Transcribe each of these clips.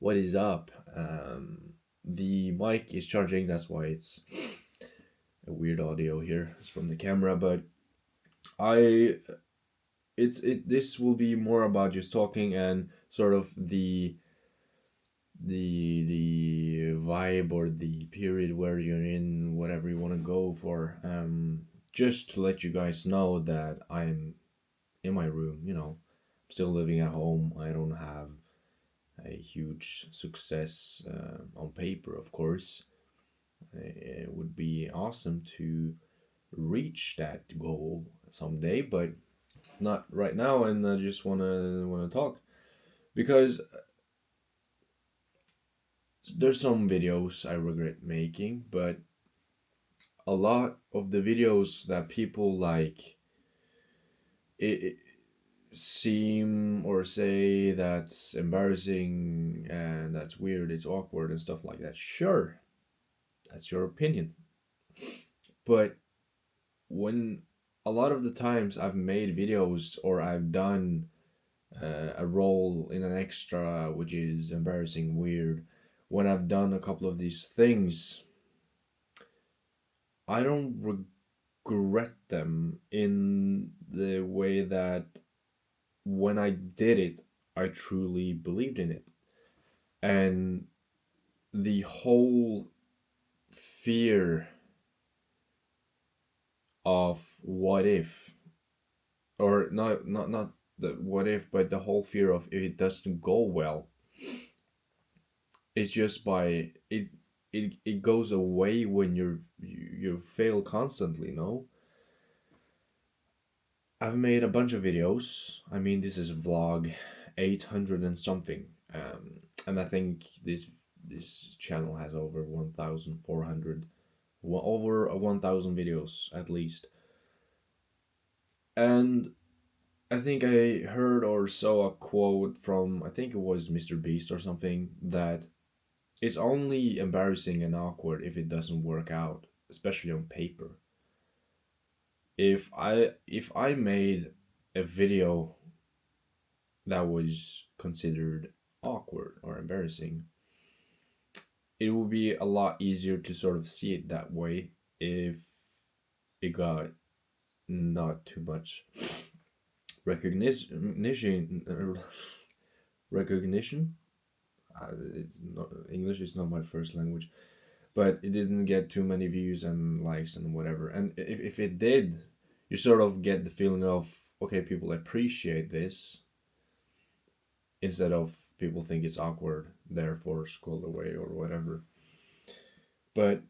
What is up? The mic is charging, that's why it's a weird audio here. It's from the camera, but I this will be more about just talking and sort of the vibe or the period where you're in, whatever you want to go for. Just to let you guys know that I'm in my room, still living at home. I don't have a huge success on paper, of course. It would be awesome to reach that goal someday, but not right now. And I just wanna talk because there's some videos I regret making, but a lot of the videos that people like it seem or say that's embarrassing and that's weird, it's awkward and stuff like that. Sure, that's your opinion. But when a lot of the times I've made videos or I've done a role in an extra which is embarrassing, weird, when I've done a couple of these things, I don't regret them in the way that when I did it, I truly believed in it. And the whole fear of what if, or not the what if, but the whole fear of if it doesn't go well, it's just by it goes away when you fail constantly. No, I've made a bunch of videos. I mean, this is vlog 800 and something, and I think this channel has over 1,400, over 1,000 videos at least. And I think I heard or saw a quote from, I think it was Mr. Beast or something, that it's only embarrassing and awkward if it doesn't work out, especially on paper. If I made a video that was considered awkward or embarrassing, it would be a lot easier to sort of see it that way if it got not too much recognition. Recognition. English is not my first language, but it didn't get too many views and likes and whatever. And if it did, you sort of get the feeling of, okay, people appreciate this instead of people think it's awkward, therefore scroll away or whatever. But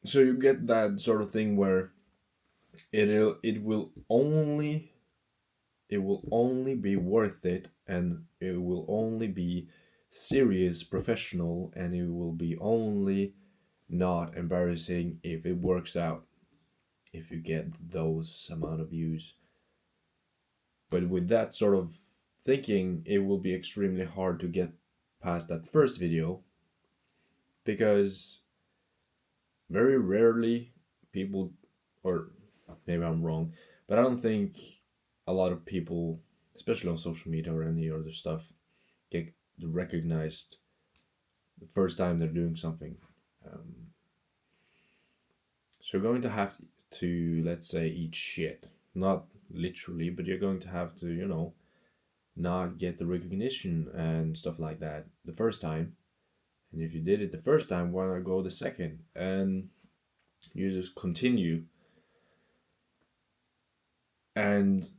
so you get that sort of thing where it will only be worth it, and it will only be serious, professional, and it will be only not embarrassing if it works out, if you get those amount of views. But with that sort of thinking, it will be extremely hard to get past that first video because very rarely people, or maybe I'm wrong, but I don't think a lot of people, especially on social media or any other stuff, get recognized the first time they're doing something. Um, so you're going to have to, let's say, eat shit. Not literally, but you're going to have to, not get the recognition and stuff like that the first time. And if you did it the first time, why not go the second? And you just continue. And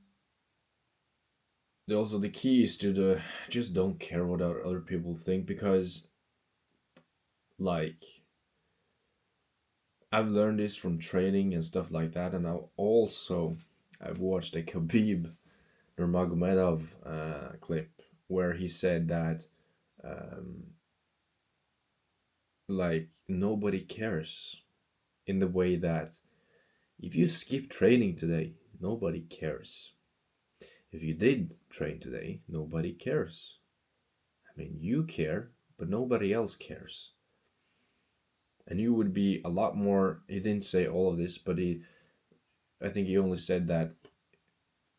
also the key is to just don't care what other people think, because like I've learned this from training and stuff like that, and I've watched a Khabib Nurmagomedov clip where he said that um, like nobody cares, in the way that if you skip training today, nobody cares. If you did train today, nobody cares. I mean, you care, but nobody else cares. And you would be a lot more. He didn't say all of this, but I think he only said that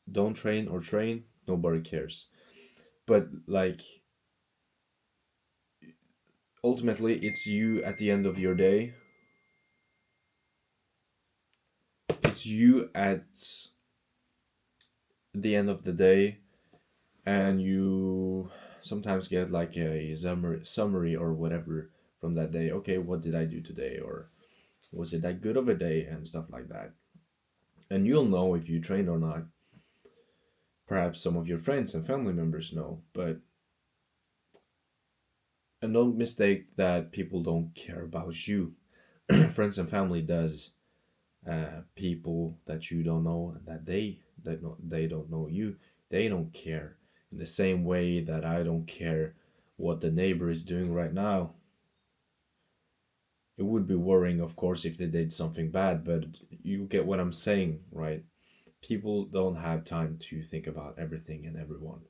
don't train or train, nobody cares. But like ultimately it's you at the end of your day. It's you at the end of the day, and you sometimes get like a summary or whatever from that day. Okay, what did I do today, or was it that good of a day, and stuff like that. And you'll know if you trained or not. Perhaps some of your friends and family members know, but and don't mistake that people don't care about you. Friends and family does. People that you don't know, that they don't know you, they don't care in the same way that I don't care what the neighbor is doing right now. It would be worrying, of course, if they did something bad, but you get what I'm saying, right? People don't have time to think about everything and everyone.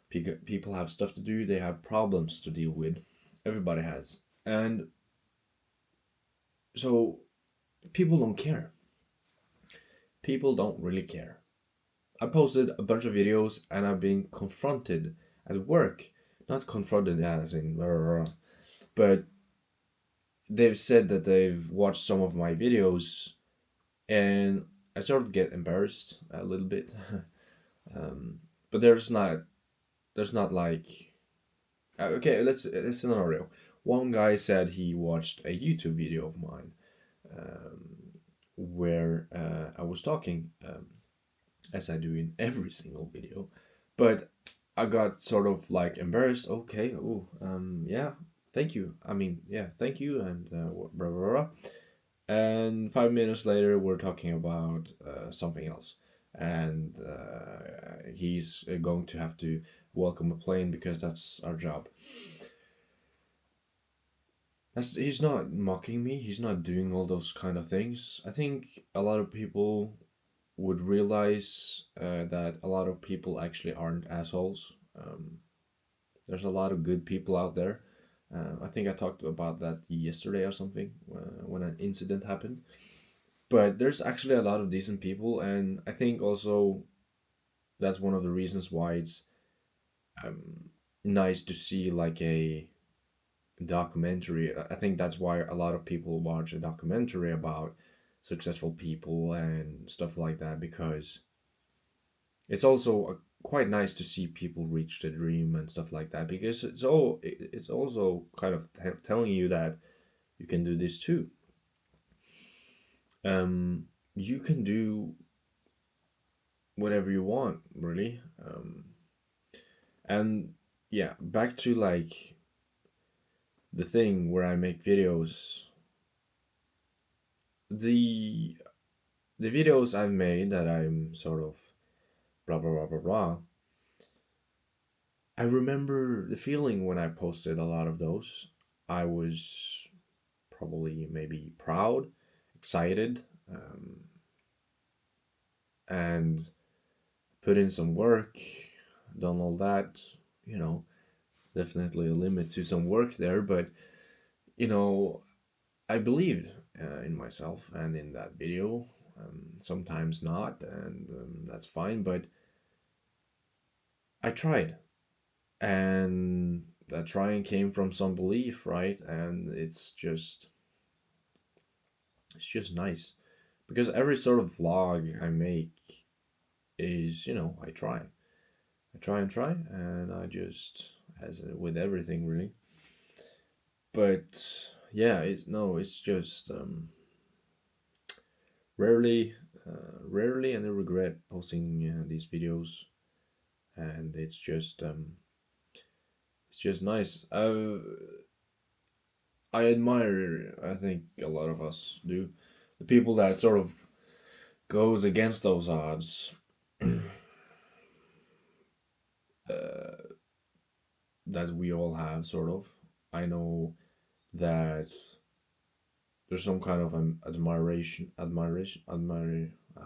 People have stuff to do, they have problems to deal with. Everybody has. And so people don't care. People don't really care. I posted a bunch of videos and I've been confronted at work. Not confronted as in, but they've said that they've watched some of my videos and I sort of get embarrassed a little bit. But there's not like okay, let's scenario. One guy said he watched a YouTube video of mine where I was talking as I do in every single video, but I got sort of like embarrassed. Okay, oh, yeah, thank you. I mean, yeah, thank you, and blah blah blah. And 5 minutes later, we're talking about something else, and he's going to have to welcome a plane because that's our job. He's not mocking me. He's not doing all those kind of things. I think a lot of people would realize that a lot of people actually aren't assholes. There's a lot of good people out there. I think I talked about that yesterday or something when an incident happened. But there's actually a lot of decent people, and I think also that's one of the reasons why it's um, nice to see like a documentary. I think that's why a lot of people watch a documentary about successful people and stuff like that because it's also quite nice to see people reach the dream and stuff like that because it's also kind of telling you that you can do this too. You can do whatever you want, really. And yeah, back to like the thing where I make videos. The the videos I've made that I'm sort of blah blah blah blah blah. I remember the feeling when I posted a lot of those. I was probably maybe proud, excited, and put in some work, done all that. You know, definitely a limit to some work there, but you know, I believed in myself and in that video. Sometimes not, and that's fine. But I tried, and that trying came from some belief, right? And it's just nice because every sort of vlog I make is, I try and try, and I just as with everything really. But yeah, it's just rarely, rarely, and I regret posting these videos, and it's just nice. I admire. I think a lot of us do the people that sort of goes against those odds. uh, that we all have, sort of. I know that there's some kind of I don't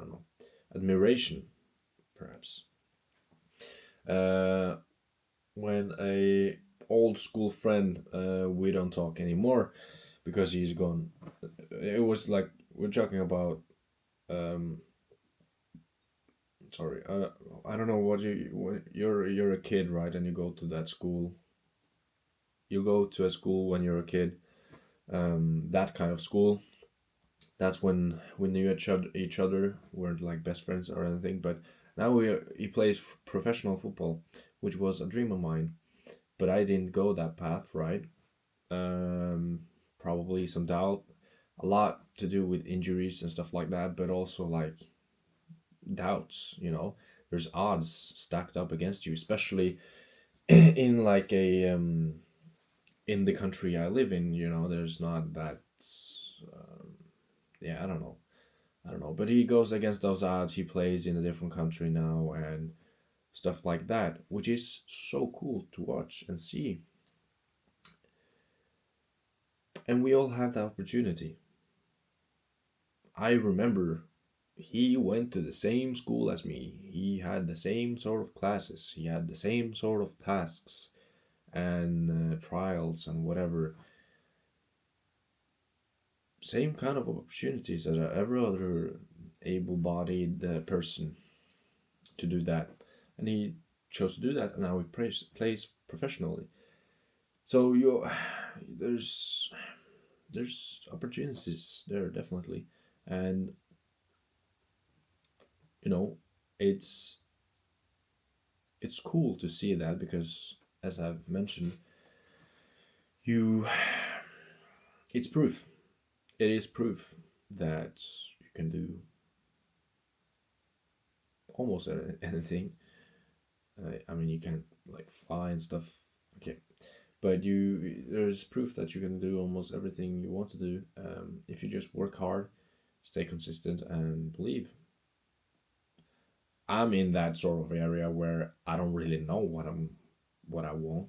know, admiration, perhaps. Uh, when a old school friend, we don't talk anymore because he's gone. It was like we're talking about. Um, sorry, I don't know what you're a kid, right? And you go to that school. you go to a school when you're a kid, that kind of school. That's when we knew each other, weren't like best friends or anything. But now he plays professional football, which was a dream of mine. But I didn't go that path, right? Um, Probably some doubt, a lot to do with injuries and stuff like that, but also like doubts. There's odds stacked up against you, especially in like a in the country I live in. There's not that. Um, yeah, I don't know, but he goes against those odds. He plays in a different country now and stuff like that, which is so cool to watch and see. And we all have the opportunity. I remember he went to the same school as me. He had the same sort of classes. He had the same sort of tasks and trials and whatever. Same kind of opportunities as every other able-bodied person to do that, and he chose to do that, and now he plays professionally. So there's there's opportunities there definitely, and you know it's it's cool to see that because, as I've mentioned, you it's proof. It is proof that you can do almost anything. I mean, you can't like fly and stuff. Okay, but there's proof that you can do almost everything you want to do if you just work hard, stay consistent, and believe. I'm in that sort of area where I don't really know what I want,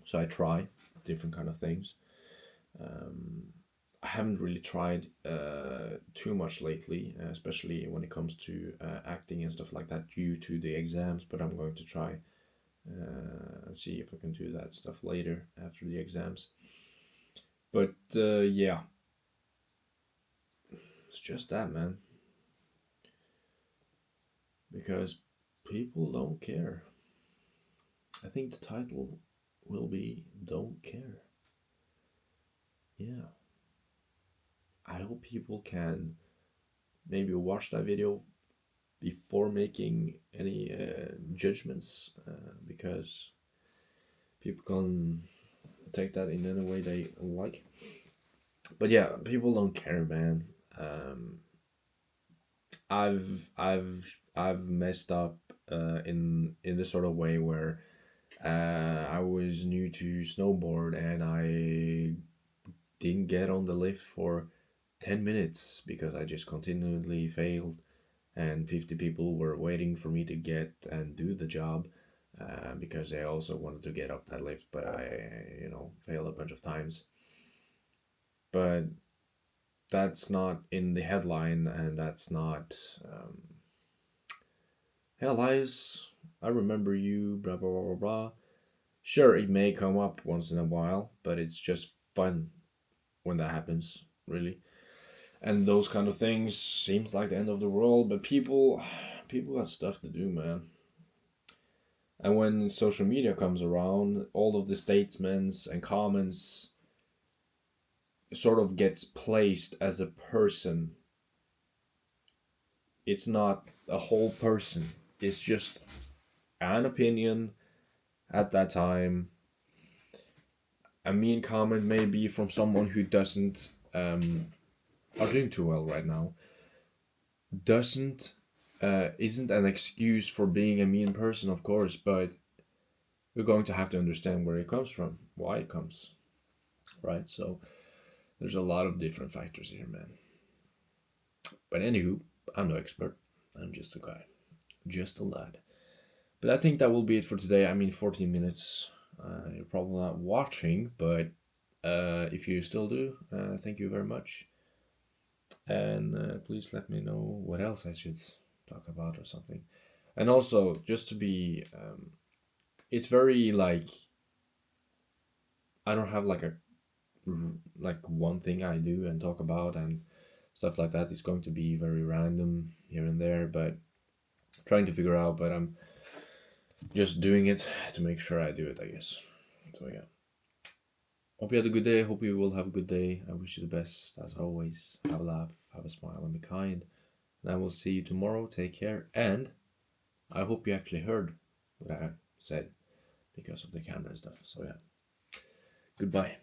so I try different kind of things. um, I haven't really tried too much lately, especially when it comes to acting and stuff like that due to the exams, but I'm going to try and see if I can do that stuff later after the exams. But yeah, it's just that, man. Because people don't care. I think the title will be Don't Care. Yeah. I hope people can maybe watch that video before making any judgments because people can take that in any way they like. But yeah, people don't care, man. Um, I've messed up in this sort of way where I was new to snowboard and I didn't get on the lift for 10 minutes because I just continually failed, and 50 people were waiting for me to get and do the job because they also wanted to get up that lift, but I failed a bunch of times. But that's not in the headline, and that's not. Hell, I remember you, blah, blah, blah, blah, blah. Sure, it may come up once in a while, but it's just fun when that happens, really. And those kind of things seems like the end of the world, but people got stuff to do, man. And when social media comes around, all of the statements and comments sort of gets placed as a person. It's not a whole person. It's just an opinion at that time. A mean comment may be from someone who doesn't are doing too well right now. Doesn't Isn't an excuse for being a mean person, of course, but we're going to have to understand where it comes from, why it comes, right? So there's a lot of different factors here, man. But anywho, I'm no expert. I'm just a guy, just a lad. But I think that will be it for today. I mean, 14 minutes. You're probably not watching, but if you still do, thank you very much. And please let me know what else I should talk about or something. And also, just to be, it's very like I don't have like one thing I do and talk about and stuff like that. It's going to be very random here and there, but trying to figure out. But I'm just doing it to make sure I do it, I guess. So yeah. Hope you had a good day. Hope you will have a good day. I wish you the best as always. Have a laugh, have a smile, and be kind. And I will see you tomorrow. Take care. And I hope you actually heard what I said because of the camera and stuff. So yeah. Goodbye.